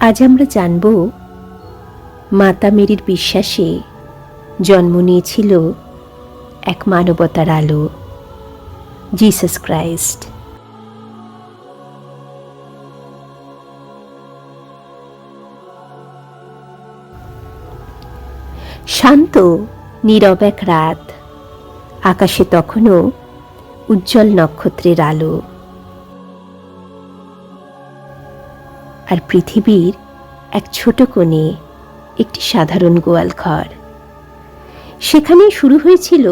আজ আমরা জানব মাতা মেরির বিশ্বাসে জন্ম নিয়েছিল এক মানবতার আলো, জিসাস ক্রাইস্ট। শান্ত নীরব এক রাত, আকাশে তখনও উজ্জ্বল নক্ষত্রের আলো, আর পৃথিবীর এক ছোট কোণে একটি সাধারণ গোয়াল ঘর। সেখানেই শুরু হয়েছিল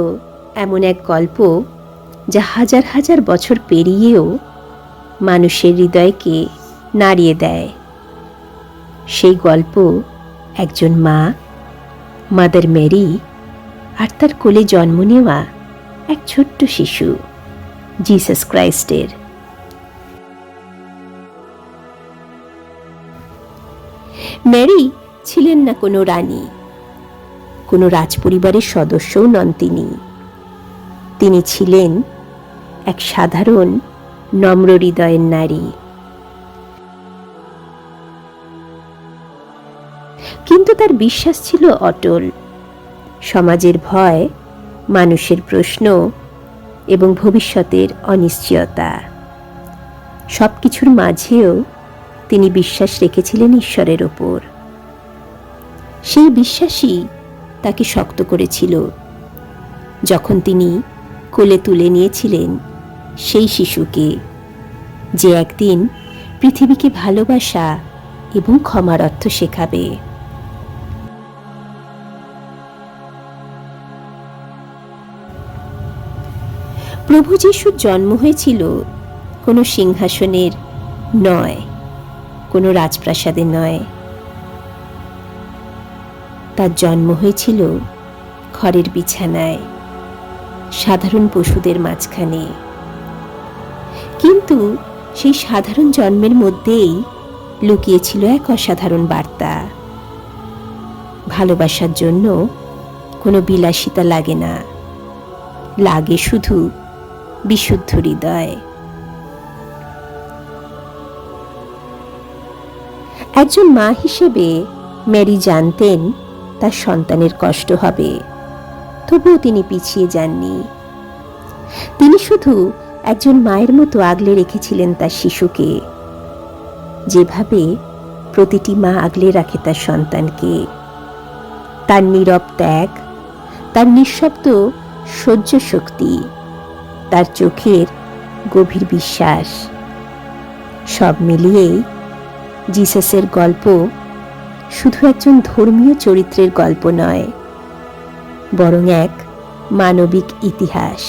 এমন এক গল্প যা হাজার হাজার বছর পেরিয়েও মানুষের হৃদয়কে নাড়িয়ে দেয়। সেই গল্প একজন মা, মাদার মেরি, আর তার কোলে জন্ম নেওয়া এক ছোট্ট শিশু, জিসাস ক্রাইস্টের। মেরি ছিলেন না কোনো রানী, কোনো রাজপরিবারের সদস্যও নন তিনি। তিনি ছিলেন এক সাধারণ নম্র হৃদয়ের নারী। কিন্তু তার বিশ্বাস ছিল অটল। সমাজের ভয়, মানুষের প্রশ্ন এবং ভবিষ্যতের অনিশ্চয়তা, সবকিছুর মাঝেও তিনি বিশ্বাস রেখেছিলেন ঈশ্বরের ওপর। সেই বিশ্বাসই তাকে শক্ত করেছিল যখন তিনি কোলে তুলে নিয়েছিলেন সেই শিশুকে, যে একদিন পৃথিবীকে ভালোবাসা এবং ক্ষমার অর্থ শেখাবে। প্রভু যিশুর জন্ম হয়েছিল কোনো সিংহাসনের নয়, কোনো রাজপ্রাসাদে নয়। তার জন্ম হয়েছিল ঘরের বিছানায়, সাধারণ পশুদের মাঝখানে। কিন্তু সেই সাধারণ জন্মের মধ্যেই লুকিয়েছিল এক অসাধারণ বার্তা। ভালোবাসার জন্য কোনো বিলাসিতা লাগে না, লাগে শুধু বিশুদ্ধ হৃদয়। একজন মা হিসেবে মেরি জানতেন তার সন্তানের কষ্ট হবে, তবুও তিনি পিছিয়ে যাননি। তিনি শুধু একজন মায়ের মতো আগলে রেখেছিলেন তার শিশুকে, যেভাবে প্রতিটি মা আগলে রাখে তার সন্তানকে। তার নীরব ত্যাগ, তার নিঃশব্দ সহ্য শক্তি, তার চোখের গভীর বিশ্বাস, সব মিলিয়েই জিসাসের গল্প শুধু একজন ধর্মীয় চরিত্রের গল্প নয়, বরং এক মানবিক ইতিহাস।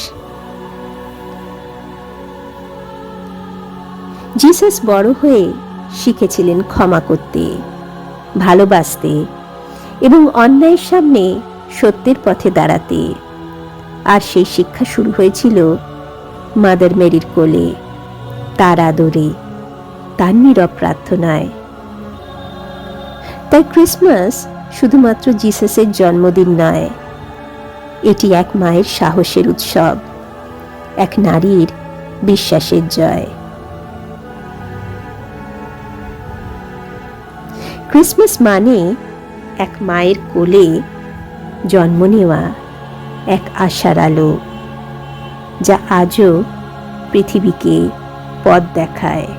জিসাস বড় হয়ে শিখেছিলেন ক্ষমা করতে, ভালোবাসতে এবং অন্যায়ের সামনে সত্যের পথে দাঁড়াতে। আর সেই শিক্ষা শুরু হয়েছিল মাদার মেরির কোলে, তার আদরে, তার নীরব প্রার্থনায়। তাই ক্রিসমাস শুধুমাত্র জিসাসের জন্মদিন নয়, এটি এক মায়ের সাহসের উৎসব, এক নারীর বিশ্বাসের জয়। ক্রিসমাস মানে এক মায়ের কোলে জন্ম নেওয়া এক আশার আলো, যা আজও পৃথিবীকে পথ দেখায়।